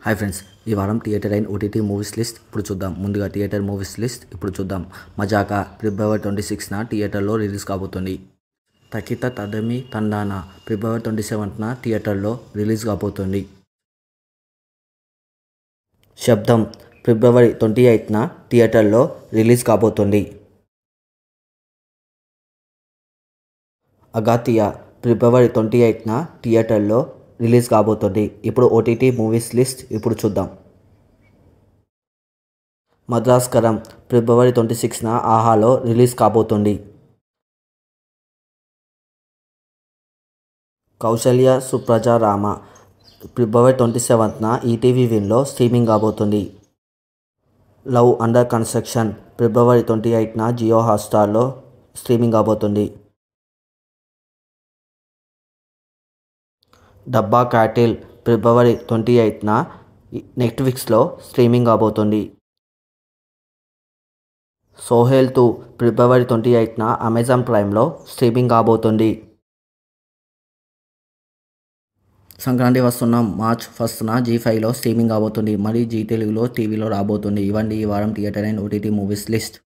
Hi friends, ఈ వారం theatre అయిన ఓటీటీ మూవీస్ లిస్ట్ ఇప్పుడు చూద్దాం. ముందుగా థియేటర్ మూవీస్ లిస్ట్ ఇప్పుడు చూద్దాం. మజాకా ఫిబ్రవరి 26న థియేటర్లో రిలీజ్ కాబోతుంది. తకిత తదమి తండానా ఫిబ్రవరి 27న థియేటర్లో రిలీజ్ కాబోతుంది. శబ్దం ఫిబ్రవరి 28న థియేటర్లో రిలీజ్ కాబోతుంది. అగాతియా ఫిబ్రవరి 28న థియేటర్లో రిలీజ్ కాబోతుంది. ఇప్పుడు ఓటీటీ మూవీస్ లిస్ట్ ఇప్పుడు చూద్దాం. మద్రాస్కరం ఫిబ్రవరి 26న ఆహాలో రిలీజ్ కాబోతుంది. కౌశల్య సుప్రజా రామ ఫిబ్రవరి 27న ఈటీవీ విన్లో స్ట్రీమింగ్ కాబోతుంది. లవ్ అండర్ కన్స్ట్రక్షన్ ఫిబ్రవరి 28న జియో హాట్స్టార్లో స్ట్రీమింగ్ కాబోతుంది. డబ్బా క్యాటిల్ ఫిబ్రవరి 28న నెట్ఫ్లిక్స్లో స్ట్రీమింగ్ కాబోతుంది. సోహెల్ 2 ఫిబ్రవరి 28న అమెజాన్ ప్రైమ్లో స్ట్రీమింగ్ కాబోతుంది. సంక్రాంతి వస్తున్నాం మార్చ్ 1న జీ5లో స్ట్రీమింగ్ కాబోతుంది. మరి జీ తెలుగులో టీవీలో రాబోతుంది. ఇవ్వండి ఈ వారం theatre and OTT movies list.